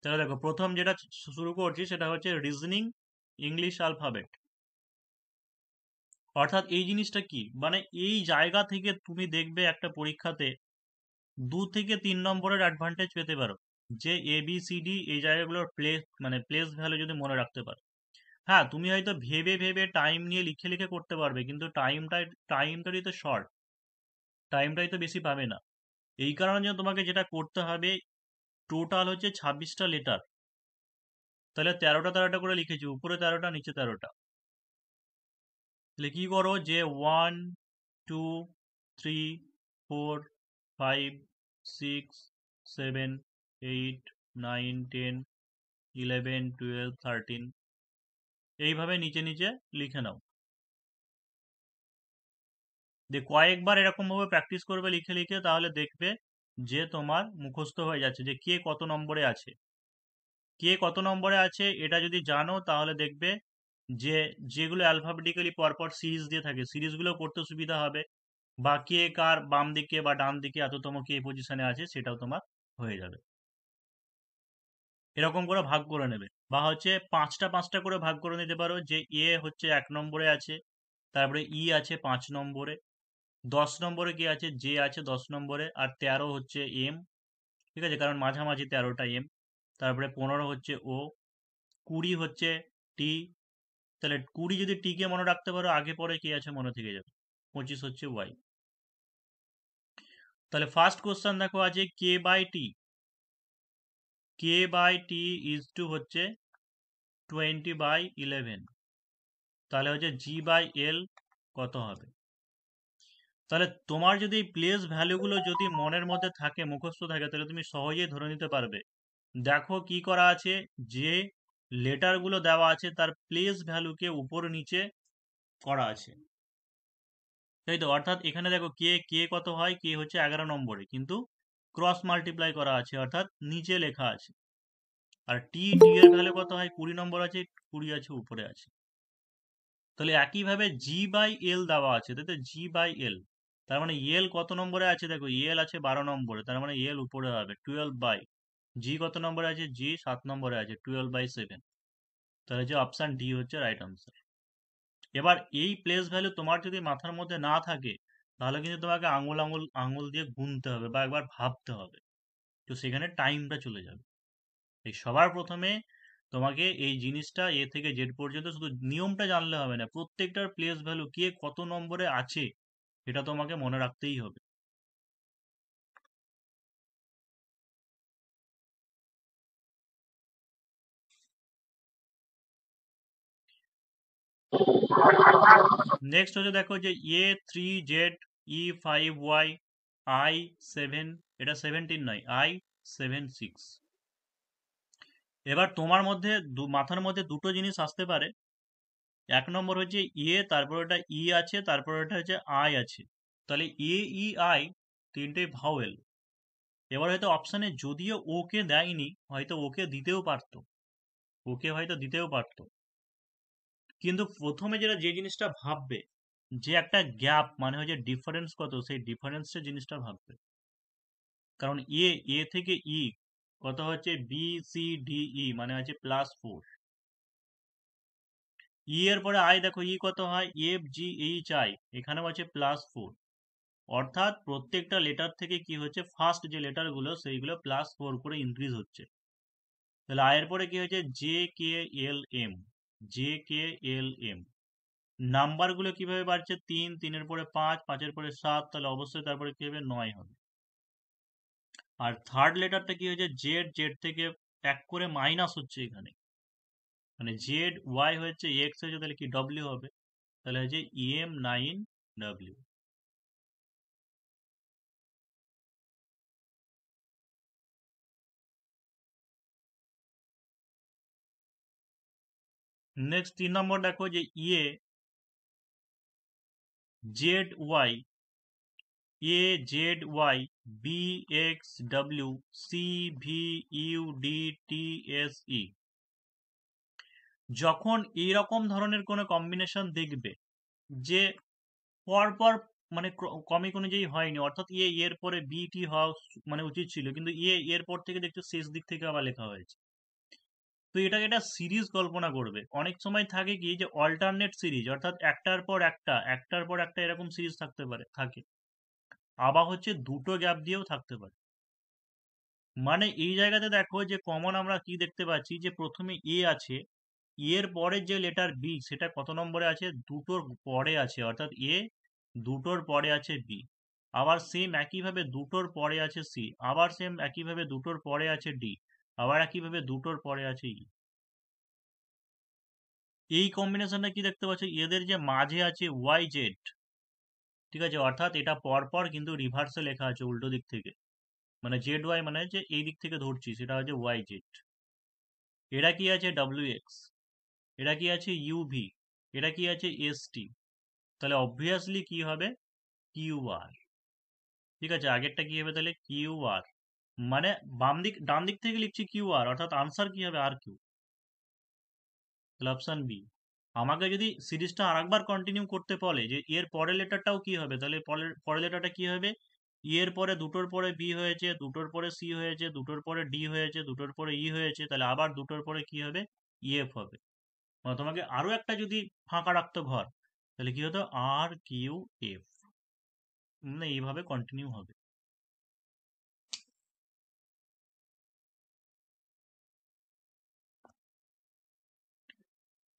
তাহলে দেখো প্রথম যেটা শুরু করছি সেটা হচ্ছে রিজনিং ইংলিশ অ্যালফাবেট। অর্থাৎ এই জিনিসটা কি, মানে এই জায়গা থেকে তুমি দেখবে একটা পরীক্ষাতে 2 থেকে 3 নম্বরের অ্যাডভান্টেজ পেতে পারো, যে এ বি সি ডি এই জায়গাগুলোর প্লেস মানে প্লেস ভ্যালু যদি মনে রাখতে পারো। হ্যাঁ, তুমি হয়তো ভেবে ভেবে টাইম নিয়ে লিখে লিখে করতে পারবে, কিন্তু টাইমটাই তো শর্ট, টাইমটাই তো বেশি পাবে না। এই কারণে জন্য তোমাকে যেটা করতে হবে, টোটাল হচ্ছে 26টা লেটার। তাহলে 13টা করে লিখেছি, উপরে 13টা নিচে 13টা। তাহলে কি করো, যে 1 2 3 4 5 6 7 8 9 10 11 12 13 এইভাবে নিচে নিচে লিখে নাও। যে কয়েকবার এরকম ভাবে প্র্যাকটিস করবে লিখে লিখে, তাহলে দেখবে যে তোমার মুখস্থ হয়ে যাচ্ছে যে কে কত নম্বরে আছে। কে কত নম্বরে আছে এটা যদি জানো, তাহলে দেখবে যে যেগুলো অ্যালফাবেটিক্যালি পরপর সিরিজ দিয়ে থাকে, সিরিজগুলো করতে সুবিধা হবে। বা কে কার বাম দিকে বা ডান দিকে এততম কে পজিশনে আছে সেটাও তোমার হয়ে যাবে। এরকম করে ভাগ করে নেবে, বা হচ্ছে পাঁচটা পাঁচটা করে ভাগ করে নিতে পারো, যে এ হচ্ছে 1 নম্বরে আছে, তারপরে ই আছে 5 নম্বরে, 10 নম্বরে কি আছে, জে আছে 10 নম্বরে, আর 13 হচ্ছে এম। ঠিক আছে, কারণ মাঝামাঝি 13টা এম। তারপরে 15 হচ্ছে ও, 20 হচ্ছে টি। তাহলে 20 যদি টি কে মনে রাখতে পারো, আগে পরে কি আছে মনে থেকে যাবে। 25 হচ্ছে ওয়াই। তাহলে ফার্স্ট কোশ্চেন দেখো আছে K by T. K by T is to হচ্ছে 20/11। তাহলে হচ্ছে জি বাই এল কত হবে। তাহলে তোমার যদি এই প্লেস ভ্যালুগুলো যদি মনের মধ্যে থাকে, মুখস্থ থাকে, তাহলে তুমি সহজেই ধরে নিতে পারবে। দেখো কি করা আছে, যে লেটারগুলো দেওয়া আছে তার প্লেস ভ্যালুকে উপর নিচে করা আছে, তাই তো। অর্থাৎ এখানে দেখো কে কে কত হয়, কে হচ্ছে 11 নম্বরে, কিন্তু ক্রস মাল্টিপ্লাই করা আছে, অর্থাৎ নিচে লেখা আছে। আর টি টি এর ভ্যালু কত হয়, 20 নম্বর আছে, 20 আছে উপরে আছে। তাহলে একইভাবে জি বাই এল দেওয়া আছে, তাই তো, জি বাই এল। তার মানে এল কত নম্বরে আছে, দেখো এল আছে 12 নম্বরে, তার মানে এল উপরে হবে 12/। জি কত নম্বরে আছে, জি 7 নম্বরে আছে, 12/7। তাহলে যে অপশন ডি হচ্ছে রাইট আনসার। এবার এই প্লেস ভ্যালু তোমার যদি মাথার মধ্যে না থাকে, তাহলে কিন্তু তোমাকে আঙুল আঙুল আঙুল দিয়ে গুনতে হবে বা একবার ভাবতে হবে, তো সেখানে টাইমটা চলে যাবে। এই সবার প্রথমে তোমাকে এই জিনিসটা এ থেকে জেড পর্যন্ত শুধু নিয়মটা জানলে হবে না, প্রত্যেকটার প্লেস ভ্যালু কে কত নম্বরে আছে এটা তোমাকে মনে রাখতেই হবে। নেক্সট হচ্ছে দেখো যে A3Z E5Y I7, এটা 17 নয়, I76। এবার তোমার মধ্যে মাথার মধ্যে দুটো জিনিস আসতে পারে। 1 নম্বর হচ্ছে তারপর ওটা ই আছে, তারপর ওটা হচ্ছে আই আছে। তাহলে AEI তিনটেই ভাওয়েল। এবার হয়তো অপশানে যদিও ওকে দেয়নি, হয়তো ওকে দিতেও পারতো, ওকে হয়তো দিতেও পারতো। কিন্তু প্রথমে যে জিনিসটা ভাববে, যে একটা গ্যাপ মানে হচ্ছে ডিফারেন্স কত, সেই ডিফারেন্সের জিনিসটা ভাববে। কারণ এ থেকে ই কত হচ্ছে, BCDE মানে হচ্ছে +4। ই এর পরে আই, দেখো ই কত হয়, FGHI, এখানেও আছে +4। অর্থাৎ প্রত্যেকটা লেটার থেকে কি হচ্ছে, ফার্স্ট যে লেটার গুলো সেইগুলো +4 করে ইনক্রিজ হচ্ছে। তাহলে আয়ের পরে কি হচ্ছে, JKLM, JKLM। নাম্বার গুলো কিভাবে বাড়ছে, 3, 3-এর পরে 5, 5-এর পরে 7, তাহলে অবশ্যই তারপরে কি হবে, 9 হবে। আর থার্ড লেটারটা কি হয়েছে, জেড, জেড থেকে 1 করে মাইনাস হচ্ছে এখানে, মানে ZY হচ্ছে এক্স হয়েছে, তাহলে কি ডব্লিউ হবে, তাহলে হচ্ছে EM9W। নেক্সট 3 নম্বর দেখো যে ZY, AZY BXWCVUDTSE। যখন এইরকম ধরনের কোনো কম্বিনেশন দেখবে, যে পরপর মানে ক্রমিক অনুযায়ী হয়নি, অর্থাৎ এর পরে BT হওয়া মানে উচিত ছিল, কিন্তু এর পর থেকে দেখছো শেষ দিক থেকে আবার লেখা হয়েছে, তো এটাকে একটা সিরিজ কল্পনা করবে। অনেক সময় থাকে কি যে অল্টারনেট সিরিজ, অর্থাৎ একটার পর একটা এরকম সিরিজ থাকতে পারে, থাকে। আবার হচ্ছে দুটো গ্যাপ দিয়েও থাকতে পারে। মানে এই জায়গাতে দেখো যে কমন আমরা কি দেখতে পাচ্ছি, যে প্রথমে এ আছে, এর পরে যে লেটার বি সেটা কত নম্বরে আছে, দুটোর পরে আছে, অর্থাৎ এ দুটোর পরে আছে বি। আবার সেম একইভাবে দুটোর পরে আছে সি, আবার সেম একইভাবে দুটোর পরে আছে ডি, আবার একইভাবে দুটোর পরে আছে ই। এই কম্বিনেশনটা কি দেখতে পাচ্ছ, এদের যে মাঝে আছে ওয়াই জেড, ঠিক আছে, অর্থাৎ এটা পরপর কিন্তু রিভার্সে লেখা আছে, উল্টো দিক থেকে। মানে জেড ওয়াই মানে যে এই দিক থেকে ধরছি সেটা হচ্ছে ওয়াই জেড। এটা কি আছে ডাব্লিউ এক্স, এটা কি আছে ইউভি, এটা কি আছে এস টি। তাহলে অবভিয়াসলি কি হবে, কিউ আর। ঠিক আছে, আগেরটা কি হবে তাহলে কিউ আর, মানে ডান দিক থেকে লিখছি কিউ আর, অর্থাৎ আনসার কি হবে আর কিউ। তাহলে অপশন বি। আমাকে যদি সিরিজটা আরেকবার কন্টিনিউ করতে বলে যে এর পরের লেটারটাও কি হবে, তাহলে পরের লেটারটা কি হবে, এর পরে দুটোর পরে বি হয়েছে, দুটোর পরে সি হয়েছে, দুটোর পরে ডি হয়েছে, দুটোর পরে ই হয়েছে, তাহলে আবার দুটোর পরে কি হবে, ইএফ হবে। মানে তোমাকে আরো একটা যদি ফাঁকা রাখতো ঘর, তাহলে কি হতো, আর কিউ এফ। মানে এইভাবে কন্টিনিউ হবে।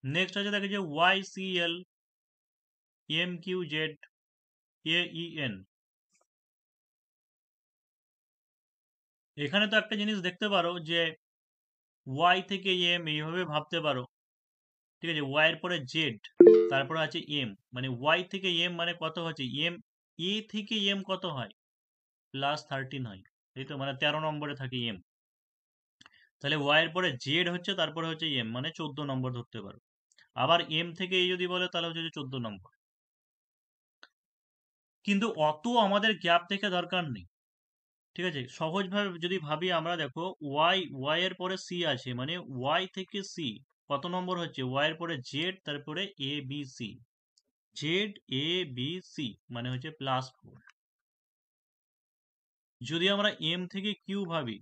নেক্সট আছে দেখে যে Y C L M Q Z A E N. এখানে তো একটা জিনিস দেখতে পারো যে ওয়াই থেকে এম এইভাবে ভাবতে পারো, ঠিক আছে, ওয়াই এর পরে জেড, তারপরে আছে এম, মানে ওয়াই থেকে এম মানে কত হচ্ছে এম, এ থেকে এম কত হয়, +13 হয়, এই তো, মানে 13 নম্বরে থাকে এম। তাহলে ওয়াই এর পরে জেড হচ্ছে, তারপরে হচ্ছে এম, মানে 14 নম্বর ধরতে পারো। আবার এম থেকে এই যদি বলে তাহলে হচ্ছে 14 নম্বর। কিন্তু অত আমাদের গ্যাপ থেকে দরকার নেই, ঠিক আছে। সহজভাবে যদি ভাবি আমরা, দেখো ওয়াই এর পরে সি আছে, মানে ওয়াই থেকে সি কত নম্বর হচ্ছে, ওয়াই এর পরে জেড, তারপরে A B C, Z A B C মানে হচ্ছে +4। যদি আমরা এম থেকে কিউ ভাবি,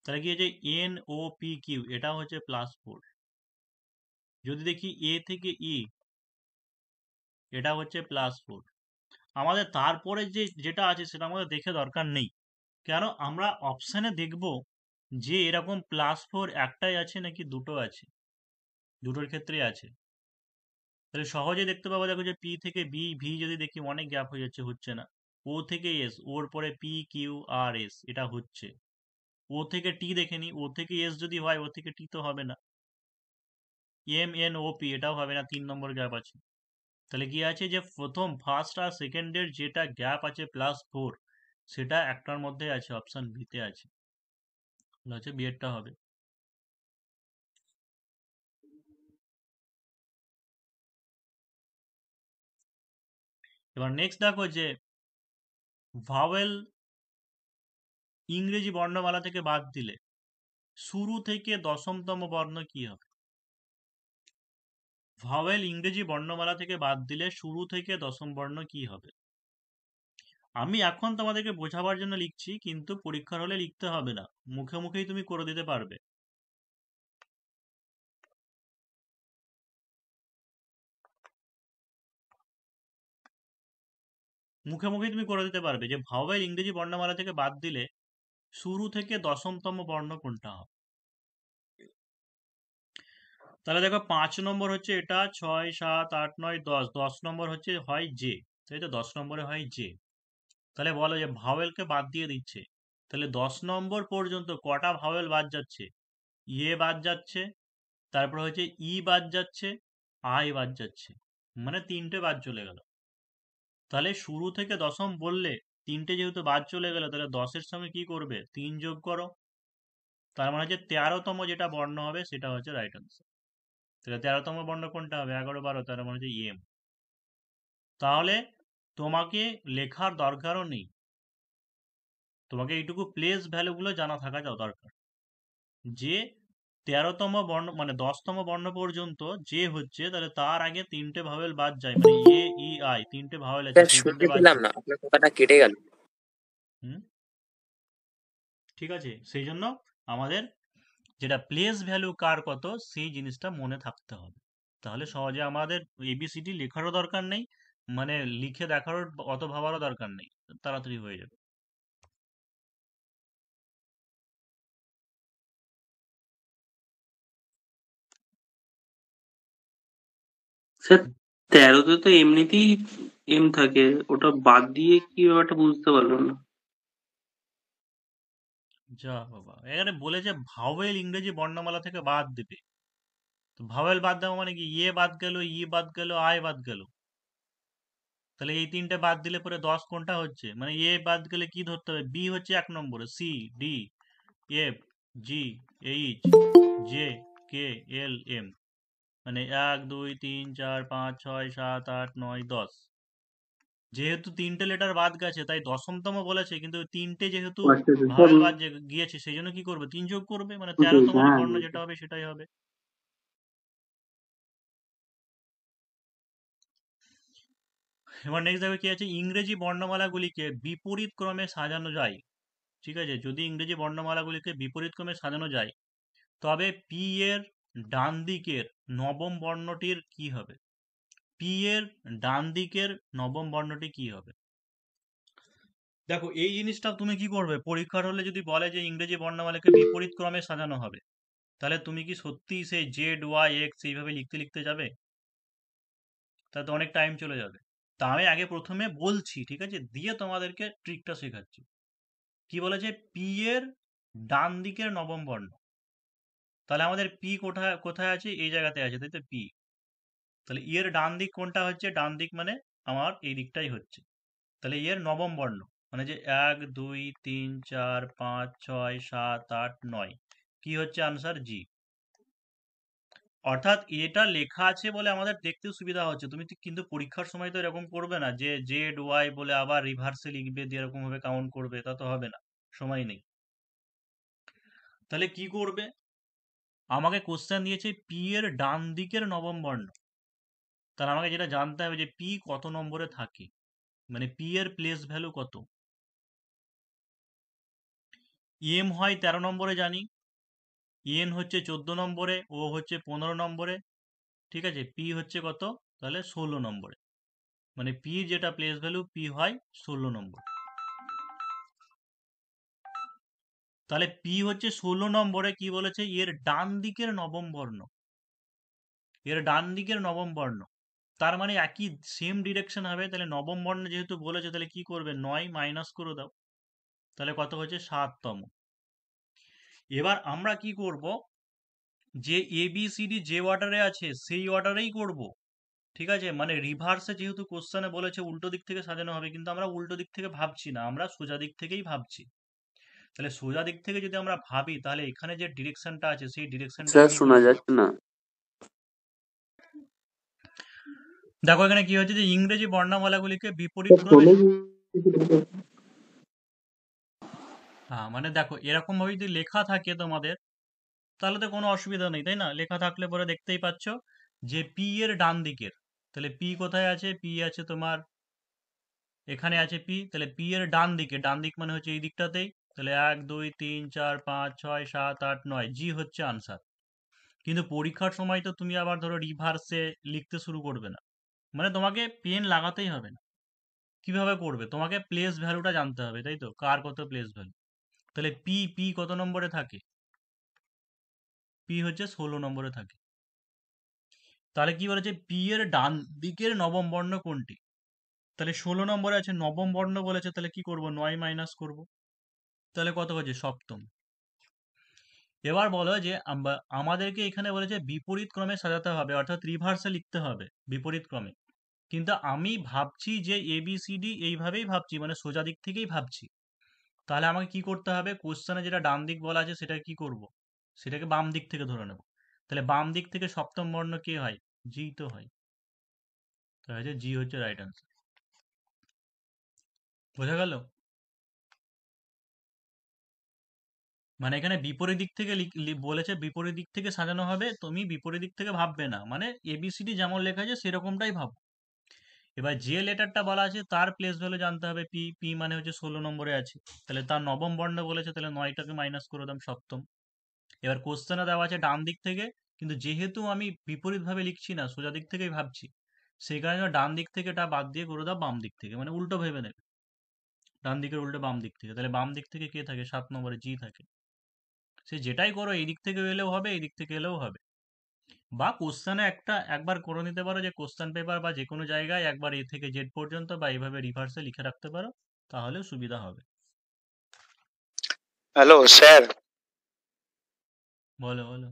তাহলে কি হচ্ছে এন ও পি কিউ, এটা হচ্ছে +4। যদি দেখি এ থেকে ই, এটা হচ্ছে +4। আমাদের তারপরে যেটা আছে সেটা আমাদের দেখে দরকার নেই। কেন, আমরা অপশানে দেখব যে এরকম +4 একটাই আছে নাকি দুটো আছে, দুটোর ক্ষেত্রে আছে। তাহলে সহজে দেখতে পাবো, দেখো যে পি থেকে বি ভি যদি দেখি অনেক গ্যাপ হয়ে যাচ্ছে, হচ্ছে না। ও থেকে এস, ওর পরে পি কিউ আর এস, এটা হচ্ছে। ও থেকে টি দেখে নি, ও থেকে এস যদি হয়, ও থেকে টি তো হবে না। এম এন ও পি, এটাও হবে না, 3 নম্বর গ্যাপ আছে। তাহলে কি আছে, যে প্রথম ফার্স্ট আর সেকেন্ডের যেটা গ্যাপ আছে +4, সেটা একটার মধ্যে আছে, অপশন বিতে আছে, হচ্ছে বিয়েরটা হবে। এবার নেক্সট দেখো যে ভাওয়েল ইংরেজি বর্ণমালা থেকে বাদ দিলে শুরু থেকে দশমতম বর্ণ কি হবে। ভাওয়েল ইংরেজি বর্ণমালা থেকে বাদ দিলে শুরু থেকে দশম বর্ণ কি হবে। আমি এখন তোমাদেরকে বোঝাবার জন্য লিখছি, কিন্তু পরীক্ষার হলে লিখতে হবে না, মুখে মুখেই তুমি করে দিতে পারবে। মুখে মুখেই তুমি করে দিতে পারবে যে ভাওয়েল ইংরেজি বর্ণমালা থেকে বাদ দিলে শুরু থেকে দশমতম বর্ণ কোনটা হবে। তাহলে দেখো 5 নম্বর হচ্ছে এটা, 6 7 8 9 10, 10 নম্বর হচ্ছে হয় জে, তাই তো, 10 নম্বরে হয় জে। তাহলে বলো যে ভাওয়েলকে বাদ দিয়ে দিচ্ছে, তাহলে 10 নম্বর পর্যন্ত কটা ভাওয়েল বাদ যাচ্ছে, ইয়ে বাদ যাচ্ছে, তারপর হচ্ছে ই বাদ যাচ্ছে, আই বাদ যাচ্ছে, মানে 3টে বাদ চলে গেল। তাহলে শুরু থেকে দশম বললে 3টে যেহেতু বাদ চলে গেল, তাহলে 10-এর সঙ্গে কি করবে, 3 যোগ করো, তার মানে হচ্ছে 13তম যেটা বর্ণ হবে সেটা হচ্ছে রাইট আনসার। তাহলে 13তম বর্ণ কোনটা হবে, 11 12, তার মানে হচ্ছে এম। তাহলে তোমাকে লেখার দরকারও নেই, তোমাকে এইটুকু প্লেস ভ্যালুগুলো জানা থাকা দরকার, যে 13তম বর্ণ মানে 10তম বর্ণ পর্যন্ত যে হচ্ছে, তাহলে তার আগে 3টে ভাওয়েল বাদ যায়, মানে এ ই আই 3টে ভাওয়েল আছে, স্যার সেই 3টে শুনতে বাদ পেলাম যায়। না, আপনার কথাটা কেটে গেল। হুম, ঠিক আছে, সেই জন্য আমাদের যেটা প্লেস ভ্যালু কার কত সেই জিনিসটা মনে থাকতে হবে, তাহলে সহজে আমাদের এবিসিডি লেখারও দরকার নেই, মানে লিখে দেখারও অত ভাবারও দরকার নেই, তাড়াতাড়ি হয়ে যাবে। স্যার 13তে তো এমনিতেই এম থাকে, ওটা বাদ দিয়ে কি ব্যাপারটা বুঝতে পারলাম না। যা বাবা, এখানে বলেছে ভাওয়েল ইংরেজি বর্ণমালা থেকে বাদ দেবে, তো ভাওয়েল বাদ দেওয়া মানে কি, ইয়ে বাদ গেল, ই বাদ গেল, আয় বাদ গেল, তাহলে এই তিনটে বাদ দিলে পরে 10 কোনটা হচ্ছে, মানে এ বাদ গেলে কি ধরতে হবে, বি হচ্ছে 1 নম্বরে, সি, ডি, এফ, জি, এইচ, জে, কে, এল, এম, মানে 1 2 3 4 5 6 7 8 9 10, যেহেতু তিনটে লেটার বাদ গেছে তাই 10তম বলেছে, কিন্তু তিনটে যেহেতু ও আচ্ছা আচ্ছা, স্যার ভাওয়েল বাদ গিয়েছে সেই জন্য কি করবে, 3 যোগ করবে, মানে বুঝতে পেরেছি, 13তম যে হ্যাঁ বর্ণ যেটা হ্যাঁ। হবে সেটাই হবে। এবার নেক্সট দেখবে কি আছে, ইংরেজি বর্ণমালাগুলিকে বিপরীত ক্রমে সাজানো যায়, ঠিক আছে, যদি ইংরেজি বর্ণমালাগুলিকে বিপরীত ক্রমে সাজানো যায় তবে পি এর ডান দিকের নবম বর্ণটির কি হবে, পি এর ডান দিকের নবম বর্ণটি কি হবে। দেখো এই জিনিসটা তুমি কি করবে, পরীক্ষার হলে যদি বলে যে ইংরেজি বর্ণমালাকে বিপরীত ক্রমে সাজানো হবে, তাহলে তুমি কি সত্যিই সেই জেড ওয়াই এক্স এইভাবে লিখতে লিখতে যাবে, তাহলে তো অনেক টাইম চলে যাবে। তা আমি আগে প্রথমে বলছি, ঠিক আছে, দিয়ে তোমাদেরকে ট্রিকটা শেখাচ্ছি। কি বলেছে, পি এর ডান দিকের নবম বর্ণ, তাহলে আমাদের পি কোথায় কোথায় আছে, এই জায়গাতে আছে, তাই তো পি, তাহলে এর ডান দিক কোনটা হচ্ছে, ডান দিক মানে আমার এই দিকটাই হচ্ছে, তাহলে এর নবম বর্ণ মানে যে 1 2 3 4 5 6 7 8 9, কি হচ্ছে আনসার, জি। অর্থাৎ এটা লেখা আছে বলে আমাদের দেখতে সুবিধা হচ্ছে, তুমি কিন্তু পরীক্ষার সময় তো এরকম করবে না যে জেড ওয়াই বলে আবার রিভার্সে লিখবে দিয়ে এরকম ভাবে কাউন্ট করবে, তা তো হবে না, সময় নেই। তাহলে কি করবে, আমাকে কোশ্চেন দিয়েছে পি এর ডান দিকের নবম বর্ণ, তাহলে আমাকে যেটা জানতে হবে যে পি কত নম্বরে থাকে, মানে পি এর প্লেস ভ্যালু কত। এম হয় 13 নম্বরে জানি, এন হচ্ছে 14 নম্বরে, ও হচ্ছে 15 নম্বরে, ঠিক আছে, পি হচ্ছে কত, তাহলে 16 নম্বরে, মানে পি যেটা প্লেস ভ্যালু পি হয় 16 নম্বর। তাহলে পি হচ্ছে 16 নম্বরে, কি বলেছে, এর ডান দিকের নবম বর্ণ, এর ডান দিকের নবম বর্ণ, তার মানে একই সেম ডিরেকশন হবে, তাহলে নবম বর্ণ যেহেতু বলেছে তাহলে কি করবে, 9 মাইনাস করে দাও, তাহলে কত হচ্ছে 7তম। এবার আমরা কি করব, যে এ বি সি ডি যে অর্ডারে আছে সেই অর্ডারেই করব, ঠিক আছে, মানে রিভার্সে যেহেতু কোশ্চেনে বলেছে উল্টো দিক থেকে সাজানো হবে, কিন্তু আমরা উল্টো দিক থেকে ভাবছি না, আমরা সোজা দিক থেকেই ভাবছি, তাহলে সোজা দিক থেকে যদি আমরা ভাবি তাহলে এখানে যে ডিরেকশনটা আছে সেই ডিরেকশনটাই স্যার কি শোনা করব। যাচ্ছে না। দেখো এখানে কি হচ্ছে, যে ইংরেজি বর্ণমালাগুলিকে বিপরীত স্যার ক্রমে চলে গিয়েছে। হ্যাঁ, মানে দেখো এরকম ভাবে যদি লেখা থাকে তোমাদের তাহলে তো কোনো অসুবিধা নেই, তাই না, লেখা থাকলে পরে দেখতেই পাচ্ছ যে পি এর ডান দিকের, তাহলে পি কোথায় আছে, পি আছে তোমার এখানে আছে পি, তাহলে পি এর ডান দিকে, ডান দিক মানে হচ্ছে এই দিকটাতেই, তাহলে 1 2 3 4 5 6 7 8 9, জি হচ্ছে আনসার। কিন্তু পরীক্ষার সময় তো তুমি আবার ধরো রিভার্সে লিখতে শুরু করবে না, মানে তোমাকে পেন লাগাতেই হবে না। কিভাবে করবে, তোমাকে প্লেস ভ্যালুটা জানতে হবে, তাই তো, কার কত প্লেস ভ্যালু, তাহলে পি পি কত নম্বরে থাকে, পি হচ্ছে 16 নম্বরে থাকে, তাহলে কি বলেছে, পি এর ডান দিকের নবম বর্ণ কোনটি, তাহলে 16 নম্বরে আছে, নবম বর্ণ বলেছে, তাহলে কি করব, 9 মাইনাস করব, তাহলে কত হচ্ছে, সপ্তম। এবার বলো যে আমাদেরকে এখানে বলেছে বিপরীত ক্রমে সাজাতে হবে, অর্থাৎ রিভার্সে লিখতে হবে বিপরীত ক্রমে, কিন্তু আমি ভাবছি যে এ বি সি ডি এইভাবেই ভাবছি, মানে সোজা দিক থেকেই ভাবছি, তাহলে আমাকে কি করতে হবে, কোশ্চেনে যেটা ডান দিক বলা আছে সেটা কি করব, সেটাকে বাম দিক থেকে ধরে নেব, তাহলে বাম দিক থেকে সপ্তম বর্ণ কে হয়, জি তো হয়, তাহলে জি হচ্ছে রাইট আনসার। বোঝা গেল, মানে এখানে বিপরীত দিক থেকে বলেছে বিপরীত দিক থেকে সাজানো হবে, তুমি বিপরীত দিক থেকে ভাববে না, মানে এবিসিডি যেমন লেখা আছে সেরকমটাই ভাবো। এবার যে লেটারটা বলা আছে তার প্লেস ভ্যালু জানতে হবে, পি, পি মানে হচ্ছে 16 নম্বরে আছে, তাহলে তার নবম বর্ণ বলেছে, তাহলে 9টাকে মাইনাস করে দাম, সপ্তম। এবার কোশ্চেনে দেওয়া আছে ডান দিক থেকে, কিন্তু যেহেতু আমি বিপরীতভাবে লিখছি না, সোজা দিক থেকেই ভাবছি, সেই কারণে ডান দিক থেকে এটা বাদ দিয়ে করে দাও বাম দিক থেকে, মানে উল্টো ভেবে নেবে, ডান দিকের উল্টো বাম দিক থেকে। তাহলে বাম দিক থেকে কে থাকে? 7 নম্বরে জি থাকে। সে যেটাই করো এই দিক থেকে এলেও হবে, এই দিক থেকে এলেও হবে। বা কোশ্চেনে একবার করে নিতে পারো যে কোশ্চেন পেপার বা যে কোনো জায়গায় একবার এ থেকে জেড পর্যন্ত বা এইভাবে রিভার্সে লিখে রাখতে পারো, তাহলেও সুবিধা হবে। Hello sir. বলো বলো।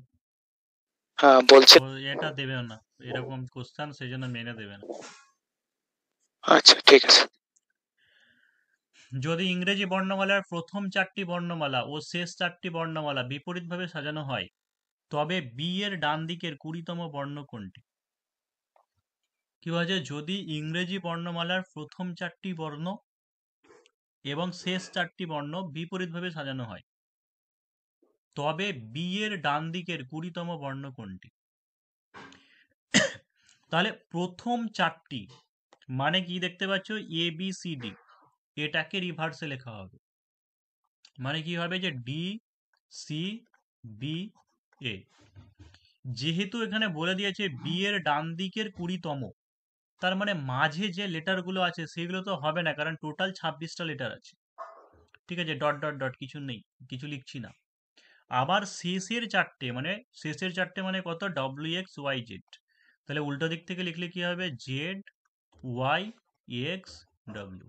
হ্যাঁ বলছি। ও এটা দেবে না, এরকম কোশ্চেন সেই জন্য মেনে দেবে না। আচ্ছা ঠিক আছে। যদি ইংরেজি বর্ণমালার প্রথম 4টি বর্ণমালা ও শেষ 4টি বর্ণমালা বিপরীতভাবে সাজানো হয়, তবে বি এর ডান দিকের 20তম বর্ণ কোনটি? কি বলছে? যদি ইংরেজি বর্ণমালার প্রথম 4টি বর্ণ এবং শেষ 4টি বর্ণ বিপরীতভাবে সাজানো হয়, তবে বি এর ডান দিকের 20তম বর্ণ কোনটি? তাহলে প্রথম 4টি মানে কি দেখতে পাচ্ছ? এ বি সি ডি, এটাকে রিভার্সে লেখা হবে। মানে কি হবে? যে ডি সি বি এ। যেহেতু এখানে বলে দিয়েছে বি এর ডান দিকের 20তম, তার মানে মাঝে যে লেটারগুলো আছে সেগুলো তো হবে না, কারণ টোটাল 26টা লেটার আছে। ঠিক আছে, ডট ডট ডট কিছু নেই, কিছু লিখছি না। আবার শেষের 4টে মানে কত? W X Y Z. তাহলে উল্টো দিক থেকে লিখলে কি হবে? Z Y X W.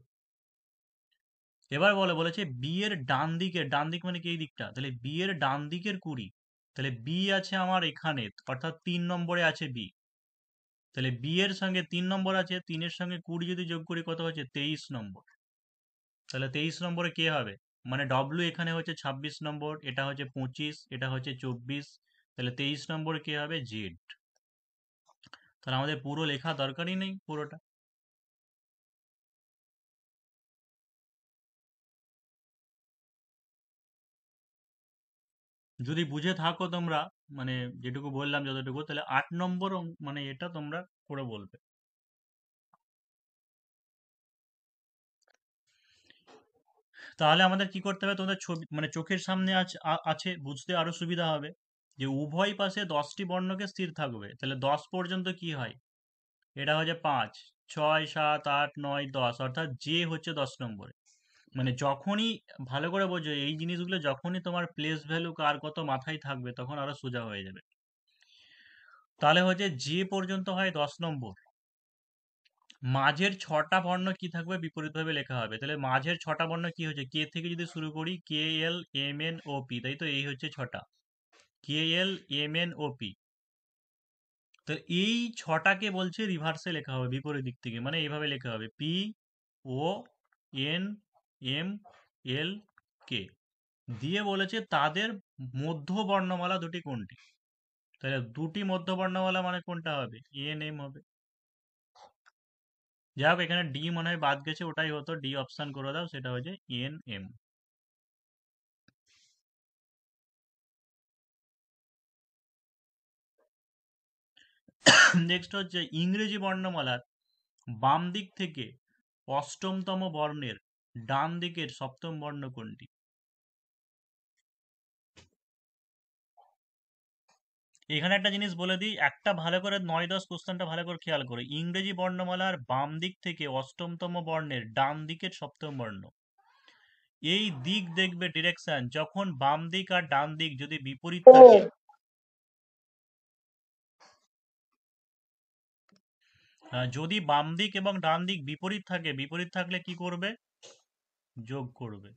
এবার বলেছে বি এর ডান দিকের, ডান দিক মানে কি এই দিকটা, তাহলে বি এর ডান দিকের 20, তাহলে বি আছে আমার এখানে, অর্থাৎ 3 নম্বরে আছে বি। তাহলে বি এর সঙ্গে 3 নম্বর আছে, 3-এর সঙ্গে 20 যদি যোগ করি কত হচ্ছে? 23 নম্বর। তাহলে 23 নম্বরে কে হবে? মানে ডব্লিউ এখানে হচ্ছে 26 নম্বর, এটা হচ্ছে 25, এটা হচ্ছে 24, তাহলে 23 নম্বরে কে হবে? জেড। তাহলে আমাদের পুরো লেখা দরকারই নেই পুরোটা। যদি বুঝে থাকো তোমরা, মানে যেটুকু বললাম যতটুকু, তাহলে 8 নম্বর মানে এটা তোমরা করে বলবে। তাহলে আমাদের কি করতে হবে? তোমাদের ছবি মানে চোখের সামনে আছে, বুঝতে আরো সুবিধা হবে। যে উভয় পাশে 10টি বর্ণকে স্থির থাকবে, তাহলে 10 পর্যন্ত কি হয়? এটা হচ্ছে 5, 6, 7, 8, 9, 10, অর্থাৎ যে হচ্ছে 10 নম্বরে। মানে যখনই, ভালো করে বোঝো এই জিনিসগুলো, যখনই তোমার প্লেস ভ্যালু কার কত মাথায় থাকবে তখন আরো সোজা হয়ে যাবে। তাহলে হচ্ছে যে পর্যন্ত হয় 10 নম্বর, মাঝের 6টা বর্ণ কি থাকবে? বিপরীতভাবে লেখা হবে। তাহলে মাঝের 6টা বর্ণ কি হচ্ছে? কে থেকে যদি শুরু করি, K L M N O P, তাই তো? এই হচ্ছে 6টা, K L M N O P. তো এই 6টাকে বলছে রিভার্সে লেখা হবে, বিপরীত দিক থেকে, মানে এইভাবে লেখা হবে P O N M L K. দিয়ে বলেছে তাদের মধ্য বর্ণমালা দুটি কোনটি? তাহলে দুটি মধ্য বর্ণমালা মানে কোনটা হবে? এন এম হবে। যাই হোক, এখানে ডি মনে হয় বাদ গেছে, ওটাই হতো, ডি অপশন করে দাও, সেটা হচ্ছে এন এম। নেক্সট হচ্ছে ইংরেজি বর্ণমালার বাম দিক থেকে অষ্টমতম বর্ণের ডান দিকের সপ্তম বর্ণ কোনটি? এখানে একটা জিনিস বলে দিই, একটা ভালো করে 9-10 কোশ্চেনটা ভালো করে খেয়াল করো। ইংরেজি বর্ণমালার বাম দিক থেকে অষ্টমতম বর্ণের ডান দিকের সপ্তম বর্ণ, এই দিক দেখবে ডিরেকশন, যখন বাম দিক আর ডান দিক যদি বিপরীত থাকে, যদি বাম দিক এবং ডান দিক বিপরীত থাকে, বিপরীত থাকলে কি করবে? যোগ করবে।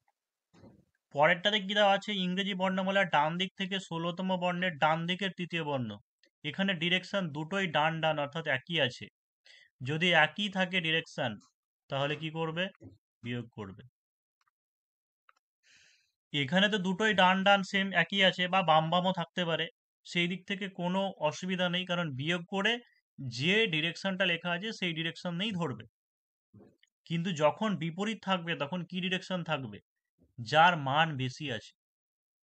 পরেরটাতে কি দেওয়া আছে? ইংরেজি বর্ণমালার ডান দিক থেকে 16তম বর্ণের ডান দিকের তৃতীয় বর্ণ, এখানে ডিরেকশন দুটোই ডান ডান, অর্থাৎ একই আছে। যদি একই থাকে ডিরেকশন, তাহলে কি করবে? বিয়োগ করবে। এখানে তো দুটোই ডান ডান সেম একই আছে, বা বাম বামও থাকতে পারে, সেই দিক থেকে কোনো অসুবিধা নেই, কারণ বিয়োগ করে যে ডিরেকশনটা লেখা আছে সেই ডিরেকশন নেই ধরবে। কিন্তু যখন বিপরীত থাকবে তখন কি ডিরেকশন থাকবে? যার মান বেশি আছে।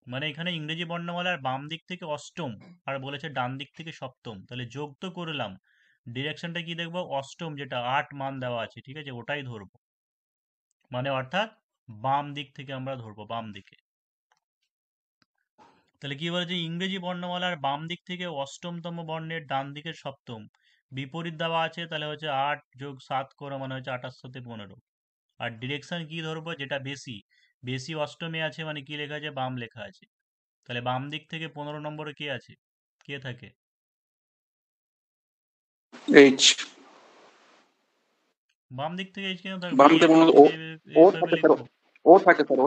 মানে এখানে ইংরেজি বর্ণমালার বাম দিক থেকে অষ্টম আর বলেছে ডান দিক থেকে সপ্তম, তাহলে যোগ তো করলাম, ডিরেকশনটা কি দেখবো? অষ্টম, যেটা 8 মান দেওয়া আছে, ঠিক আছে, ওটাই ধরবো। মানে অর্থাৎ বাম দিক থেকে আমরা ধরবো, বাম দিকে। তাহলে কি বলেছে, ইংরেজি বর্ণমালার বাম দিক থেকে অষ্টমতম বর্ণের ডান দিকের সপ্তম বিপরীত দেওয়া আছে, তাহলে হচ্ছে 8+7 করো মানে হচ্ছে 28 সাথে 15। আর ডিরেকশন কি ধরবো, যেটা বেশি বেশি অষ্টমে আছে মানে কি লেখা আছে, বাম লেখা আছে। তাহলে বাম দিক থেকে 15 নম্বরে কে আছে, কে থাকে? এইচ। বাম দিক থেকে এইচ কেন থাকবে, বাম এম থেকে ও ও এইভাবে থাকে স্যার, লিখবো। ও থাকে স্যার,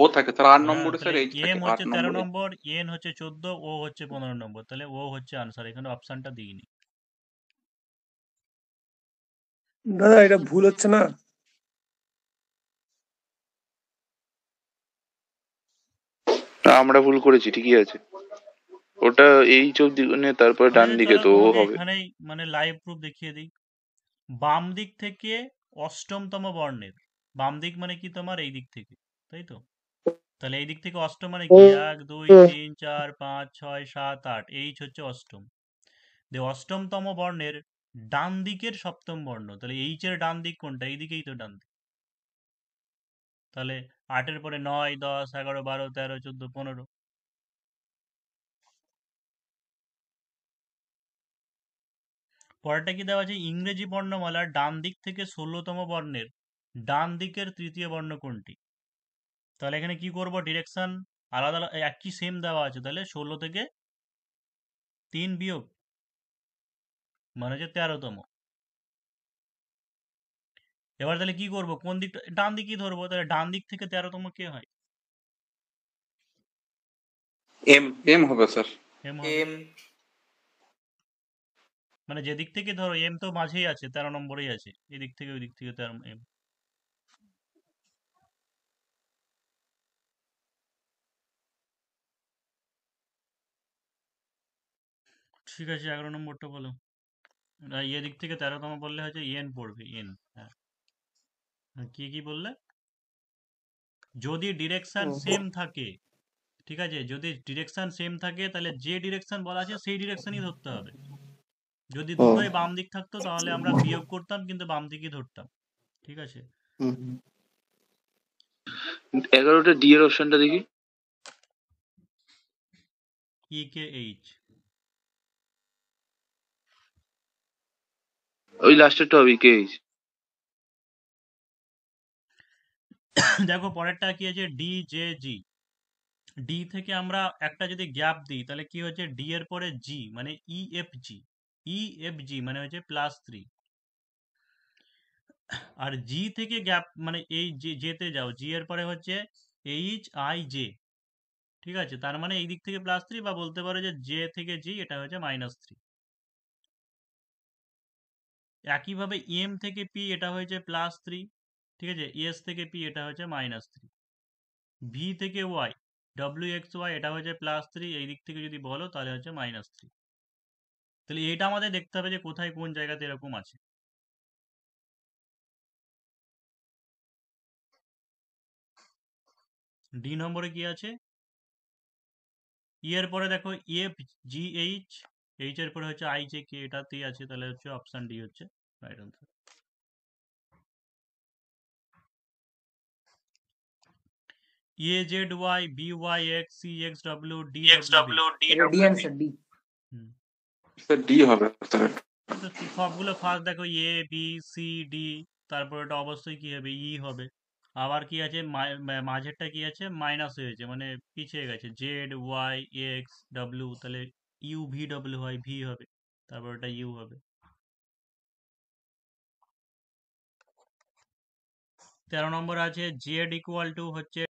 ও থাকে স্যার 8 হ্যাঁ, নম্বরে তাহলে স্যার, এইচ থাকে এম 8 হচ্ছে 13 নম্বরে। নম্বর, এন হচ্ছে 14, ও হচ্ছে 15 নম্বর, তাহলে ও হচ্ছে আনসার, এখানে অপশনটা দিইনি। দাদা এটা ভুল হচ্ছে না? আমরা ভুল করেছি, ঠিকই আছে। ওটা এই অব্দি মানে তারপরে ডান দিকে চলো তো ও তোমাকে হবে। এখানেই মানে লাইভ প্রুফ দেখিয়ে দিই। বাম দিক থেকে অষ্টমতম বর্ণের, বাম দিক মানে কি তোমার এই দিক থেকে, তাই তো? তাহলে এই দিক থেকে অষ্টম মানে কি, 1 2 3 4 5 6 7 8, এইচ হচ্ছে অষ্টম। অষ্টমতম বর্ণের ডান দিকের সপ্তম বর্ণ, তাহলে এইচ এর ডান দিক কোনটা, এই দিকেই তো ডান দিক। তাহলে 8-এর পরে 9 10 11 12 13 14 15। পরেরটা কি দেওয়া আছে, ইংরেজি বর্ণমালার ডান দিক থেকে 16তম বর্ণের ডান দিকের তৃতীয় বর্ণ কোনটি? তাহলে এখানে কি করব, ডিরেকশন আলাদা একই সেম দেওয়া আছে, তাহলে 16 থেকে 3 বিয়োগ মানে হচ্ছে 13তম। এবার তাহলে কি করব, কোন দিকটা, ডান দিকই ধরবো, তাহলে ডান দিক থেকে 13তম কে হয়? এম হবে স্যার। এম হবে। মানে যে দিক থেকে ধরো, এম তো মাঝেই আছে, 13 নম্বরেই আছে, এই দিক থেকে ওই দিক থেকে 13 এম। ঠিক আছে, 11 নম্বরটা বলো। এই দিক থেকে 13তম বললে হচ্ছে এন পড়বে, এন। হ্যাঁ, কি কি বললে? যদি ডিরেকশন সেম থাকে, ঠিক আছে, যদি ডিরেকশন সেম থাকে তাহলে যে ডিরেকশন বলা আছে সেই ডিরেকশনই ধরতে হবে। যদি দুটোই বাম দিক থাকতো তাহলে আমরা বিয়োগ করতাম, কিন্তু বাম দিকই ধরতাম। ঠিক আছে, 11টা ডি এর অপশনটা দেখি। ই কে এইচ। ওই লাস্টেরটা হবে কে এইচ। দেখো পরেরটা কি আছে, ডি জে জি। ডি থেকে আমরা একটা যদি গ্যাপ দিই তাহলে কি হচ্ছে, ডি এর পরে জি মানে E F G, E F G মানে হচ্ছে +3। আর জি থেকে গ্যাপ মানে এই জেতে যাও, জি এর পরে হচ্ছে এইচ আই জে। ঠিক আছে, তার মানে এই দিক থেকে +3, বা বলতে পারো যে জে থেকে জি এটা হচ্ছে -3। একইভাবে এম থেকে পি এটা হয়েছে +3। ঠিক আছে, এস থেকে পি এটা হচ্ছে -3। ভি থেকে ওয়াই, ডব্লিউ এক্স ওয়াই এটা হচ্ছে +3, এই দিক থেকে যদি বলো তাহলে হচ্ছে -3। তাহলে এটা আমাদের দেখতে হবে যে কোথায় কোন জায়গাতে এরকম আছে। ডি নম্বরে কি আছে, ই এর পরে দেখো এফ জি এইচ, এইচ এর পরে হচ্ছে আই জে কে, এটাতেই আছে, তাহলে হচ্ছে অপশন ডি হচ্ছে right answer. A Z Y B Y X C X W D W B. D answer D. Sir D হবে স্যার। তো সবগুলো ফার্স্ট দেখো, এ বি সি ডি, তারপর এটা অবশ্যই কি হবে, ই হবে। আবার কি আছে, মাঝেরটা কি আছে, মাইনাস হয়েছে মানে পিছিয়ে গেছে, জেড ওয়াই এক্স ডব্লিউ, তাহলে ইউ ভি ডব্লিউ হয়, ভি হবে, তারপর এটা ইউ হবে। 13 নম্বর আছে জেড ইকুয়াল টু হচ্ছে